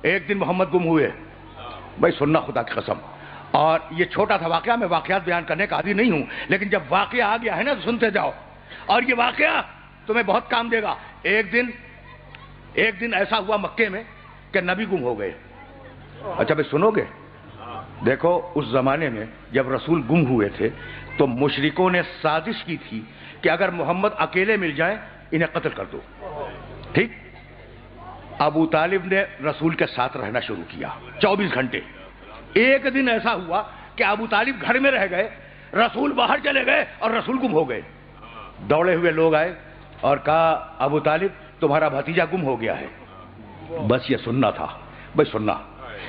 ایک دن محمد گم ہوئے. بھائی سننا خدا کی قسم. اور یہ چھوٹا تھا واقعہ, میں واقعات بیان کرنے کا عادی نہیں ہوں, لیکن جب واقعہ آ گیا ہے نا تو سنتے جاؤ, اور یہ واقعہ تمہیں بہت کام دے گا. ایک دن ایسا ہوا مکے میں کہ نبی گم ہو گئے. اچھا بھائی سنو گے؟ دیکھو اس زمانے میں جب رسول گم ہوئے تھے تو مشرکوں نے سازش کی تھی کہ اگر محمد اکیلے مل جائیں انہیں قتل کر دو. ٹھیک. ابو طالب نے رسول کے ساتھ رہنا شروع کیا 24 گھنٹے. ایک دن ایسا ہوا کہ ابو طالب گھر میں رہ گئے, رسول باہر چلے گئے اور رسول گم ہو گئے. دوڑے ہوئے لوگ آئے اور کہا ابو طالب تمہارا بھتیجا گم ہو گیا ہے. بس یہ سننا تھا. بھائی سننا,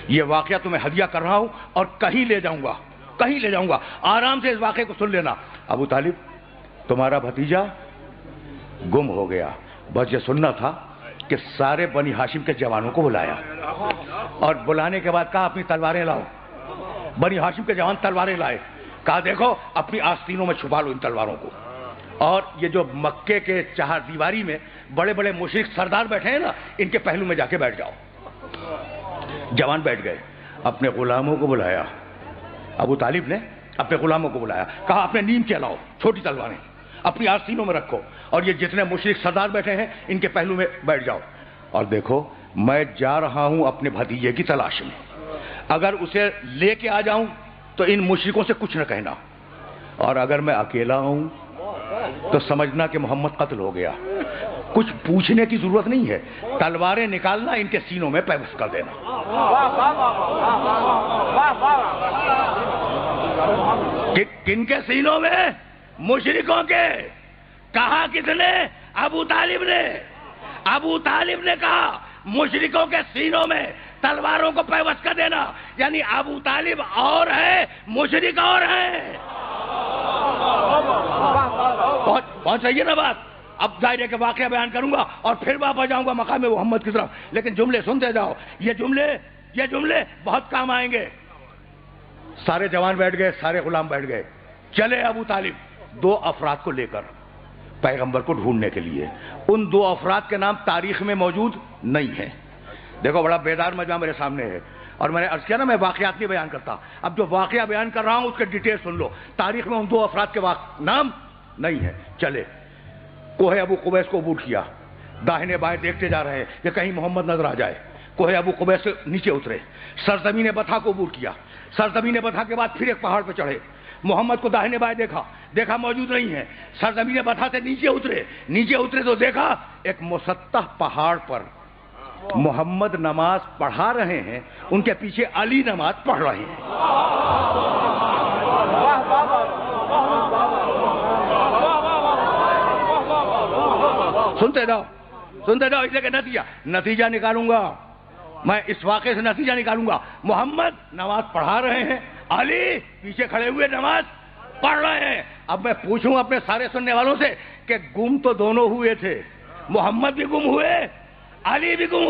یہ واقعہ تمہیں ہدیہ کر رہا ہوں اور کہیں لے جاؤں گا, آرام سے اس واقعے کو سن لینا. ابو طالب تمہارا بھتیجا گم ہو گیا. بس یہ سننا تھا کہ سارے بنی ہاشم کے جوانوں کو بلایا, اور بلانے کے بعد کہا اپنی تلواریں لاؤ. بنی ہاشم کے جوان تلواریں لائے. کہا دیکھو اپنی آستینوں میں چھپا لو ان تلواروں کو. اور یہ جو مکے کے چہار دیواری میں بڑے بڑے مشرک سردار بیٹھے ہیں نا, ان کے پہلو میں جا کے بیٹھ جاؤ. جوان بیٹھ گئے. اپنے غلاموں کو بلایا, ابو طالب نے اپنے غلاموں کو بلایا, کہا اپنے نیم کے لاؤ چھوٹی تلواریں, اپنی آستینوں میں رکھو, اور یہ جتنے مشرک سردار بیٹھے ہیں ان کے پہلو میں بیٹھ جاؤ. اور دیکھو میں جا رہا ہوں اپنے بھتیجے کی تلاش میں, اگر اسے لے کے آ جاؤں تو ان مشرکوں سے کچھ نہ کہنا, اور اگر میں اکیلا ہوں تو سمجھنا کہ محمد قتل ہو گیا. کچھ پوچھنے کی ضرورت نہیں ہے, تلواریں نکالنا, ان کے سینوں میں پیوست کر دینا. کن کے سینوں میں؟ مشرکوں کے. کہا کس نے؟ ابو طالب نے. ابو طالب نے کہا مشرکوں کے سینوں میں تلواروں کو پیوست کر دینا. یعنی ابو طالب اور ہے, مشرک اور ہیں. پہنچ رہی ہے نا بات؟ اب ظاہر کے واقعہ بیان کروں گا اور پھر واپس جاؤں گا مقام محمد کی طرف, لیکن جملے سنتے جاؤ. یہ جملے بہت کام آئیں گے. سارے جوان بیٹھ گئے, سارے غلام بیٹھ گئے. چلے ابو طالب 2 افراد کو لے کر پیغمبر کو ڈھونڈنے کے لیے. ان 2 افراد کے نام تاریخ میں موجود نہیں ہیں. دیکھو بڑا بیدار مجمع میرے سامنے ہے, اور میں نے عرض کیا نا میں واقعات نہیں بیان کرتا. اب جو واقعہ بیان کر رہا ہوں اس کے ڈیٹیل سن لو. تاریخ میں ان 2 افراد کے نام نہیں ہیں. چلے کوہ ابو قبیس کو عبور کیا, داہنے بائیں دیکھتے جا رہے ہیں کہ کہیں محمد نظر آ جائے. کوہ ابو قبیس سے نیچے اترے, سرزمین بطحا کو عبور کیا. سرزمین بطحا کے بعد پھر ایک پہاڑ پہ چڑھے, محمد کو داہنے بائیں دیکھا موجود نہیں ہے. سرزمین بطحا سے نیچے اترے تو دیکھا ایک مسطح پہاڑ پر محمد نماز پڑھا رہے ہیں, ان کے پیچھے علی نماز پڑھ رہے ہیں. سنتے جاؤ. اس لیے کہ نتیجہ نکالوں گا میں, اس واقعے سے نتیجہ نکالوں گا. محمد نماز پڑھا رہے ہیں, علی پیچھے کھڑے ہوئے نماز پڑھ رہے ہیں. اب میں پوچھوں اپنے سارے سننے والوں سے کہ گم تو دونوں ہوئے تھے, محمد بھی گم ہوئے, علی بھی گم